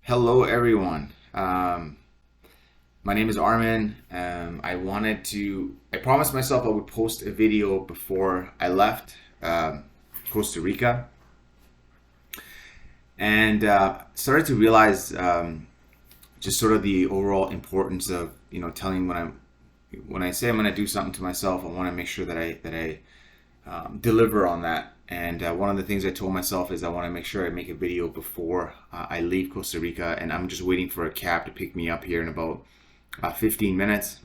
Hello, everyone. My name is Armin. I promised myself I would post a video before I left Costa Rica, and started to realize just sort of the overall importance of telling when I say I'm going to do something to myself. I want to make sure that I deliver on that. And one of the things I told myself is I want to make sure I make a video before I leave Costa Rica, and I'm just waiting for a cab to pick me up here in about 15 minutes,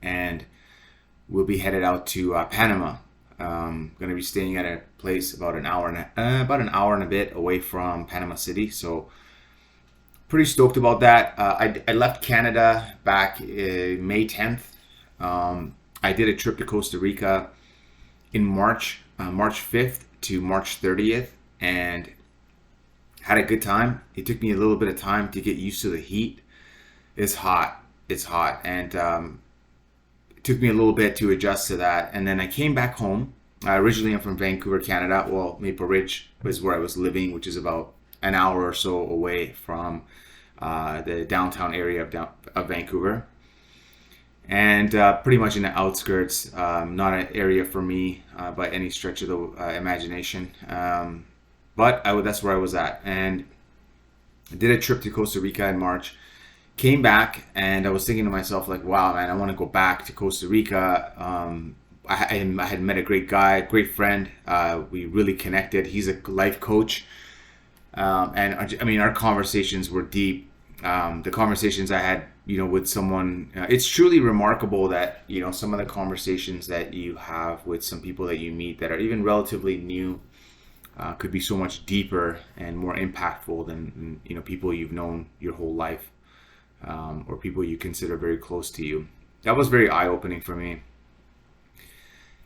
and we'll be headed out to Panama. Going to be staying at a place about an hour and a bit away from Panama City, so pretty stoked about that. I left Canada back May 10th. I did a trip to Costa Rica in March 5th to March 30th, and had a good time. It took me a little bit of time to get used to the heat. It's hot. It's hot. And it took me a little bit to adjust to that. And then I came back home. Originally, I'm from Vancouver, Canada. Well, Maple Ridge was where I was living, which is about an hour or so away from the downtown area of Vancouver. And pretty much in the outskirts, not an area for me by any stretch of the imagination. But that's where I was at. And I did a trip to Costa Rica in March. Came back, and I was thinking to myself, like, wow, man, I want to go back to Costa Rica. I had met a great guy, great friend. We really connected. He's a life coach. And I mean, our conversations were deep. The conversations I had, with someone, it's truly remarkable that, some of the conversations that you have with some people that you meet that are even relatively new, could be so much deeper and more impactful than, people you've known your whole life, or people you consider very close to you. That was very eye-opening for me.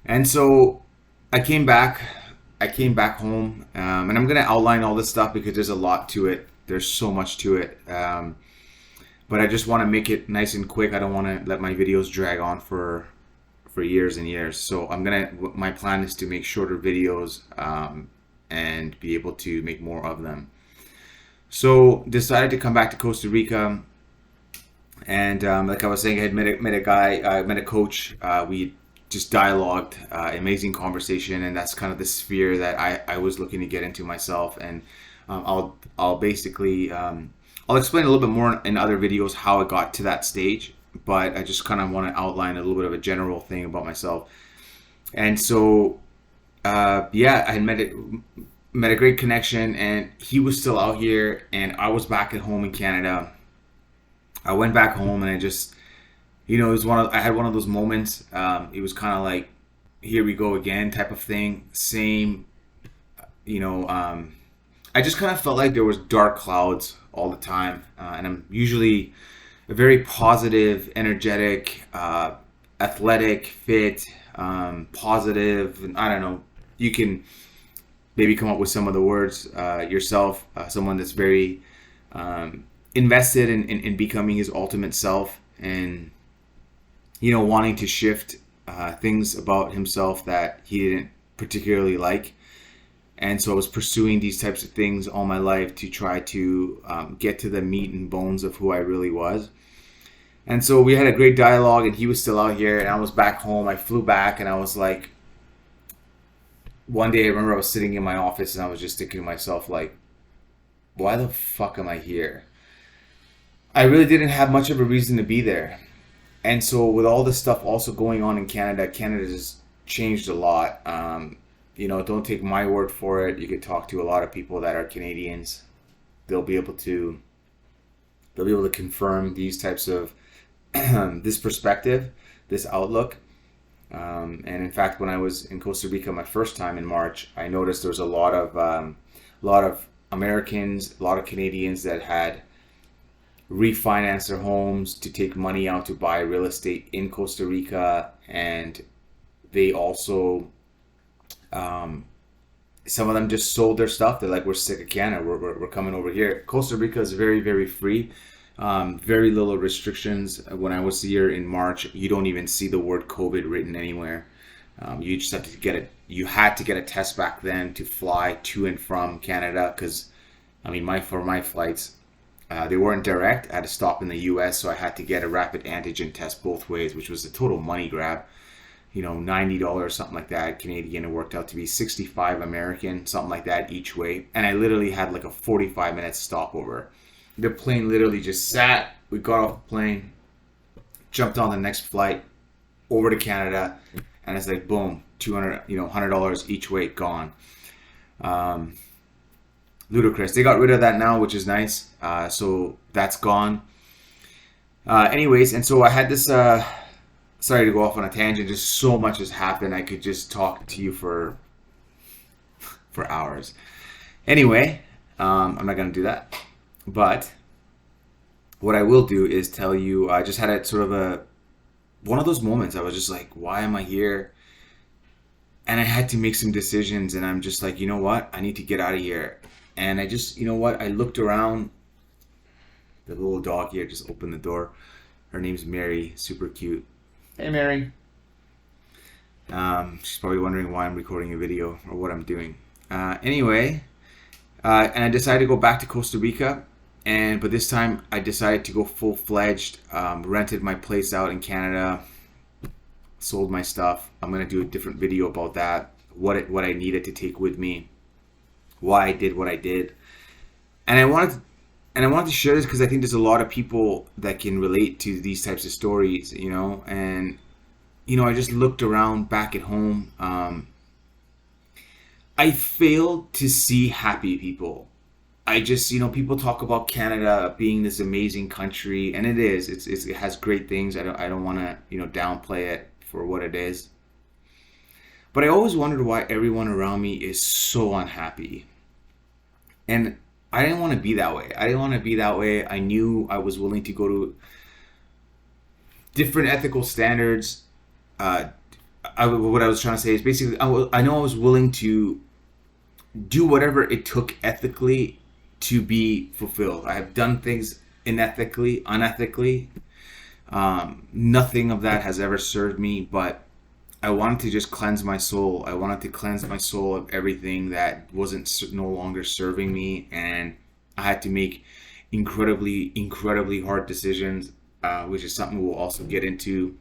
And so I came back home, and I'm going to outline all this stuff because there's a lot to it. There's so much to it. But I just want to make it nice and quick. I don't want to let my videos drag on for years and years. So my plan is to make shorter videos, and be able to make more of them. So decided to come back to Costa Rica, and like I was saying, I had met a coach. We just dialogued, amazing conversation, and that's kind of the sphere that I was looking to get into myself. And I'll basically I'll explain a little bit more in other videos how I got to that stage, but I just kind of want to outline a little bit of a general thing about myself. And so I had met a great connection, and he was still out here, and I was back at home in Canada. I went back home, and I had one of those moments. It was kind of like, here we go again type of thing. Same, I just kind of felt like there was dark clouds all the time, and I'm usually a very positive, energetic, athletic, fit, positive, and I don't know. You can maybe come up with some of the words yourself. Someone that's very invested in becoming his ultimate self, and wanting to shift things about himself that he didn't particularly like. And so I was pursuing these types of things all my life to try to get to the meat and bones of who I really was. And so we had a great dialogue, and he was still out here, and I was back home. I flew back, and I was like, one day I remember I was sitting in my office, and I was just thinking to myself, like, why the fuck am I here? I really didn't have much of a reason to be there. And so with all this stuff also going on in Canada, Canada's changed a lot. Don't take my word for it. You could talk to a lot of people that are Canadians. They'll be able to confirm these types of this perspective, this outlook. And in fact, when I was in Costa Rica my first time in March, I noticed there was a lot of Americans, a lot of Canadians that had refinanced their homes to take money out to buy real estate in Costa Rica, and they also some of them just sold their stuff. They're like, we're sick of Canada. We're coming over here. Costa Rica is very, very free. Very little restrictions. When I was here in March, you don't even see the word COVID written anywhere. You just have to you had to get a test back then to fly to and from Canada, because I mean, my flights, they weren't direct. I had to stop in the U.S., so I had to get a rapid antigen test both ways, which was a total money grab. $90 something like that Canadian. It worked out to be 65 American, something like that each way. And I literally had like a 45-minute stopover. The plane literally just sat. We got off the plane, jumped on the next flight over to Canada, and it's like boom, 200, $100 each way gone. Ludicrous. They got rid of that now, which is nice. So that's gone. Anyways, and so I had this. Sorry to go off on a tangent. Just so much has happened. I could just talk to you for hours. Anyway, I'm not gonna do that. But what I will do is tell you. I just had a sort of one of those moments. I was just like, why am I here? And I had to make some decisions. And I'm just like, you know what? I need to get out of here. And I just, you know what? I looked around. The little dog here just opened the door. Her name's Mary. Super cute. Hey, Mary. She's probably wondering why I'm recording a video or what I'm doing. Anyway, and I decided to go back to Costa Rica, but this time I decided to go full-fledged. Rented my place out in Canada, sold my stuff. I'm gonna do a different video about that. What I needed to take with me, why I did what I did, and I wanted to share this because I think there's a lot of people that can relate to these types of stories, and, I just looked around back at home. I failed to see happy people. I just, people talk about Canada being this amazing country, and it is. It has great things. I don't want to, downplay it for what it is. But I always wondered why everyone around me is so unhappy. And I didn't want to be that way. I knew I was willing to go to different ethical standards. What I was trying to say is basically, I know I was willing to do whatever it took ethically to be fulfilled. I have done things unethically. Nothing of that has ever served me, but I wanted to just cleanse my soul. I wanted to cleanse my soul of everything that wasn't no longer serving me, and I had to make incredibly hard decisions, which is something we'll also get into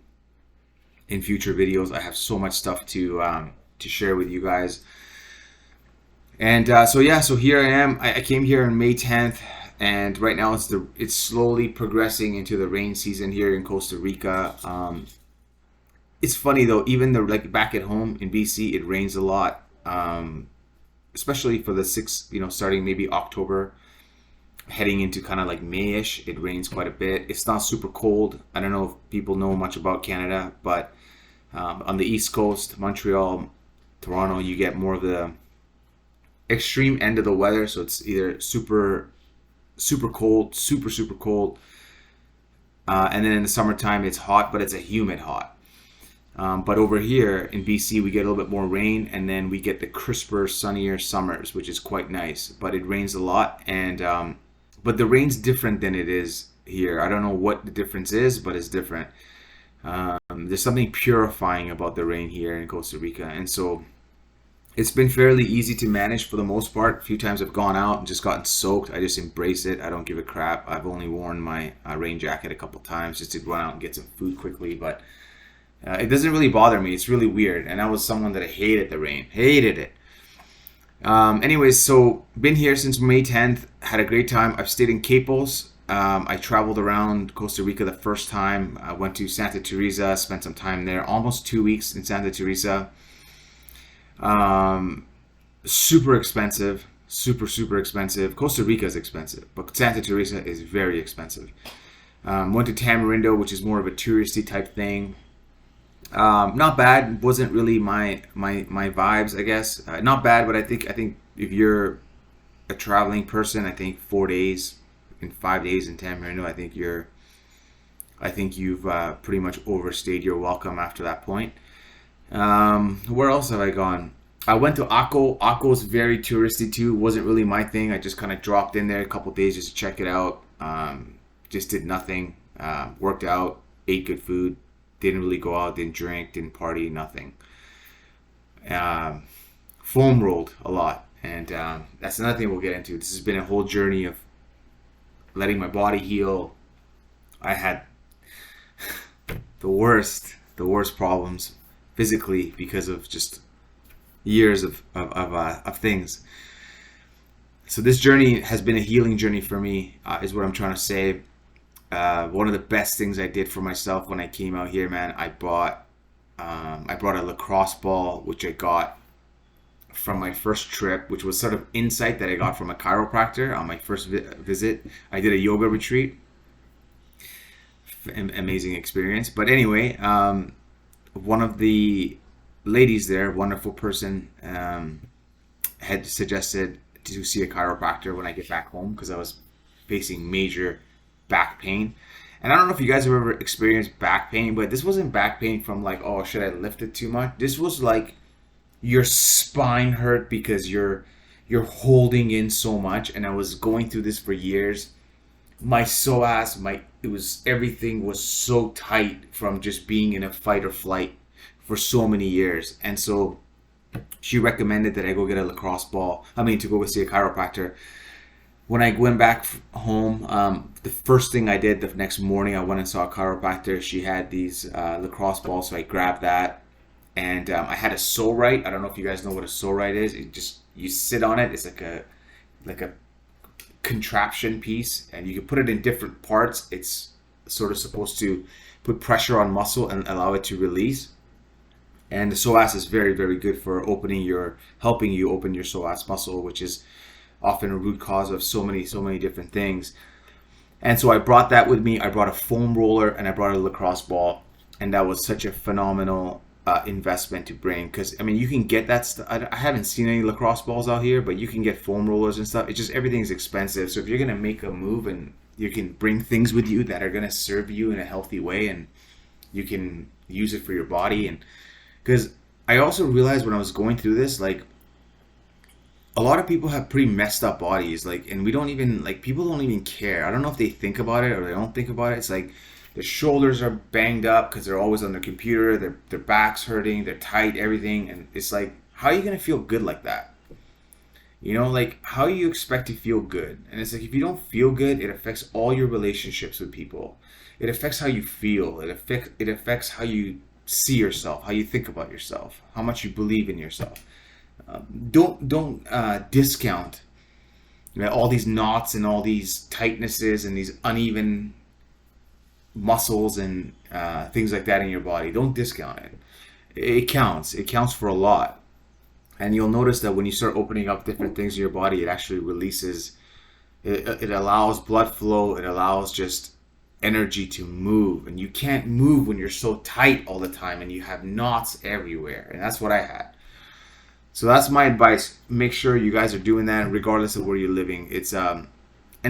in future videos. I have so much stuff to share with you guys, and so here I am. I came here on May 10th, and right now it's slowly progressing into the rain season here in Costa Rica. It's funny though, even back at home in BC, it rains a lot, especially for the starting maybe October, heading into kind of like May-ish. It rains quite a bit. It's not super cold. I don't know if people know much about Canada, but on the East Coast, Montreal, Toronto, you get more of the extreme end of the weather. So it's either super cold, super cold, and then in the summertime it's hot, but it's a humid hot. But over here in BC, we get a little bit more rain, and then we get the crisper, sunnier summers, which is quite nice. But it rains a lot, and but the rain's different than it is here. I don't know what the difference is, but it's different. There's something purifying about the rain here in Costa Rica, and so it's been fairly easy to manage for the most part. A few times I've gone out and just gotten soaked. I just embrace it. I don't give a crap. I've only worn my rain jacket a couple times just to run out and get some food quickly, but it doesn't really bother me. It's really weird. And I was someone that hated the rain. Hated it. Anyways, so been here since May 10th. Had a great time. I've stayed in Capos. I traveled around Costa Rica the first time. I went to Santa Teresa, spent some time there. Almost 2 weeks in Santa Teresa. Super expensive. Super expensive. Costa Rica is expensive, but Santa Teresa is very expensive. Went to Tamarindo, which is more of a touristy type thing. Not bad. Wasn't really my vibes, I guess. Not bad, but I think if you're a traveling person, I think 4 days and 5 days in Tamarindo, I think you've pretty much overstayed your welcome after that point. Where else have I gone? I went to Akko. Akko's very touristy too. Wasn't really my thing. I just kind of dropped in there a couple days just to check it out. Just did nothing. Worked out, ate good food. Didn't really go out, didn't drink, didn't party, nothing. Foam rolled a lot. And that's another thing we'll get into. This has been a whole journey of letting my body heal. I had the worst problems physically because of just years of things. So this journey has been a healing journey for me, is what I'm trying to say. One of the best things I did for myself when I came out here, man, I brought a lacrosse ball, which I got from my first trip, which was sort of insight that I got from a chiropractor on my first visit. I did a yoga retreat. Amazing experience. But anyway, one of the ladies there, wonderful person, had suggested to see a chiropractor when I get back home because I was facing major back pain. And I don't know if you guys have ever experienced back pain, but this wasn't back pain from like, oh, should I lift it too much? This was like your spine hurt because you're holding in so much. And I was going through this for years. My psoas, everything was so tight from just being in a fight or flight for so many years. And so she recommended that I go get a lacrosse ball. To go see a chiropractor. When I went back home, the first thing I did the next morning, I went and saw a chiropractor. She had these lacrosse balls, so I grabbed that. And I had a Sorite. I don't know if you guys know what a Sorite is. You sit on it. It's like a contraption piece, and you can put it in different parts. It's sort of supposed to put pressure on muscle and allow it to release. And the psoas is very, very good for helping you open your psoas muscle, which is often a root cause of so many different things. And so I brought that with me. I brought a foam roller and I brought a lacrosse ball, and that was such a phenomenal investment to bring, because you can get that stuff. I haven't seen any lacrosse balls out here, but you can get foam rollers and stuff. It's just everything's expensive. So if you're gonna make a move and you can bring things with you that are gonna serve you in a healthy way, and you can use it for your body. And because I also realized when I was going through this, like, a lot of people have pretty messed up bodies, like, and people don't even care. I don't know if they think about it or they don't think about it. It's like their shoulders are banged up because they're always on their computer, their back's hurting, they're tight, everything. And it's like, how are you going to feel good like that? Like, how do you expect to feel good? And it's like, if you don't feel good, it affects all your relationships with people. It affects how you feel. It affects how you see yourself, how you think about yourself, how much you believe in yourself. Don't discount all these knots and all these tightnesses and these uneven muscles and things like that in your body. Don't discount it. It counts. It counts for a lot. And you'll notice that when you start opening up different things in your body, it actually releases. It allows blood flow. It allows just energy to move. And you can't move when you're so tight all the time and you have knots everywhere. And that's what I had. So that's my advice. Make sure you guys are doing that regardless of where you're living. It's and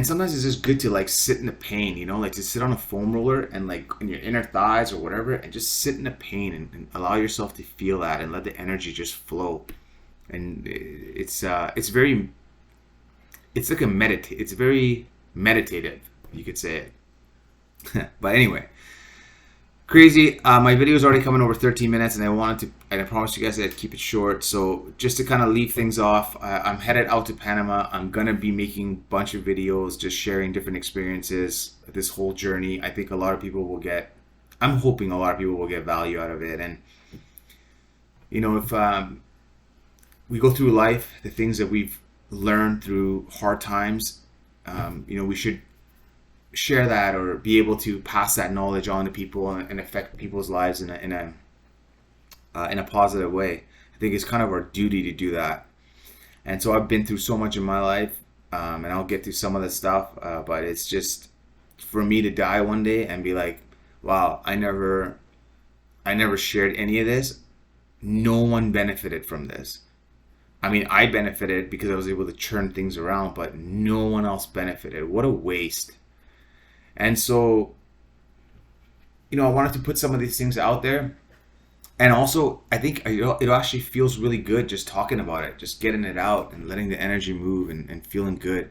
sometimes it's just good to like sit in the pain, like to sit on a foam roller and like in your inner thighs or whatever, and just sit in the pain and allow yourself to feel that and let the energy just flow. And it's like it's very meditative, you could say it. But anyway, crazy. My video is already coming over 13 minutes, and I promised you guys that I'd keep it short. So just to kind of leave things off, I'm headed out to Panama. I'm gonna be making a bunch of videos, just sharing different experiences, this whole journey. I think I'm hoping a lot of people will get value out of it. And if we go through life, the things that we've learned through hard times, we should share that or be able to pass that knowledge on to people and affect people's lives in a positive way. I think it's kind of our duty to do that. And so I've been through so much in my life, and I'll get through some of the stuff, but it's just for me to die one day and be like, wow, I never shared any of this. No one benefited from this. I benefited because I was able to churn things around, but no one else benefited. What a waste. And so, I wanted to put some of these things out there. And also, I think it actually feels really good just talking about it, just getting it out and letting the energy move and feeling good.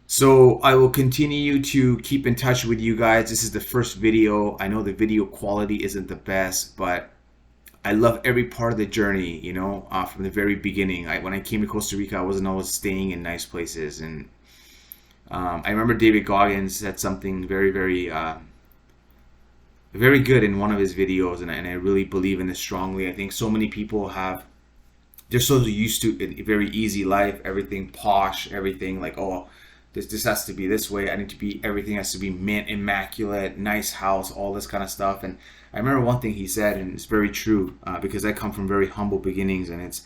So I will continue to keep in touch with you guys. This is the first video. I know the video quality isn't the best, but I love every part of the journey, you know, from the very beginning. When I came to Costa Rica, I wasn't always staying in nice places. And I remember David Goggins said something very good in one of his videos, and I really believe in this strongly. I think so many people they're so used to a very easy life, everything posh, everything like, oh, this has to be this way. I need to be, everything has to be mint, immaculate, nice house, all this kind of stuff. And I remember one thing he said, and it's very true, because I come from very humble beginnings, and it's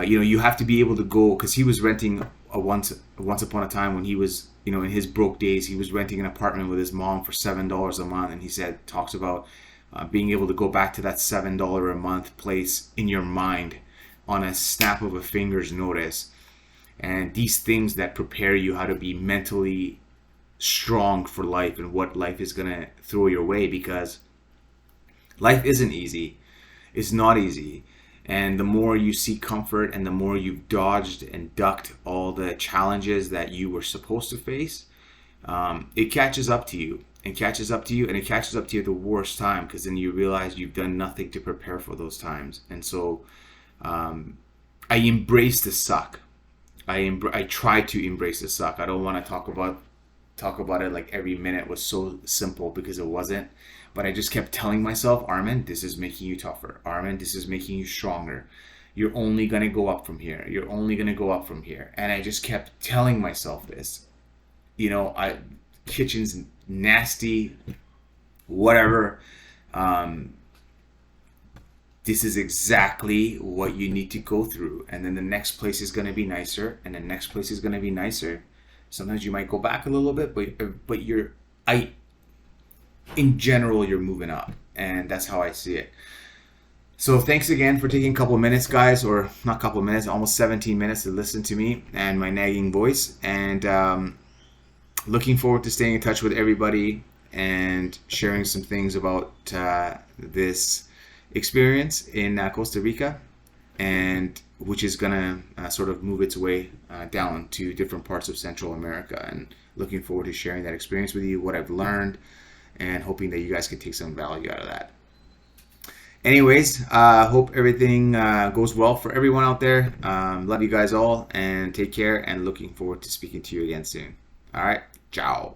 you know, you have to be able to go, because he was renting once upon a time when he was, you know, in his broke days, he was renting an apartment with his mom for $7 a month, and he said, talks about being able to go back to that $7 a month place in your mind on a snap of a finger's notice. And these things that prepare you how to be mentally strong for life and what life is going to throw your way, because life isn't easy. It's not easy. And the more you seek comfort and the more you've dodged and ducked all the challenges that you were supposed to face, it catches up to you and catches up to you, and it catches up to you at the worst time, because then you realize you've done nothing to prepare for those times. And so I embrace the suck. I try to embrace the suck. I don't want to talk about it like every minute was so simple, because it wasn't. But I just kept telling myself, Armin, this is making you tougher. Armin, this is making you stronger. You're only going to go up from here. You're only going to go up from here. And I just kept telling myself this. You know, kitchen's nasty, whatever. This is exactly what you need to go through. And then the next place is going to be nicer. And the next place is going to be nicer. Sometimes you might go back a little bit, but in general, you're moving up, and that's how I see it. So thanks again for taking a couple of minutes, guys, or not a couple of minutes, almost 17 minutes to listen to me and my nagging voice. And looking forward to staying in touch with everybody and sharing some things about this experience in Costa Rica, and which is gonna sort of move its way down to different parts of Central America. And looking forward to sharing that experience with you, what I've learned, and hoping that you guys can take some value out of that. Anyways, hope everything goes well for everyone out there. Love you guys all, and take care, and looking forward to speaking to you again soon. All right, ciao.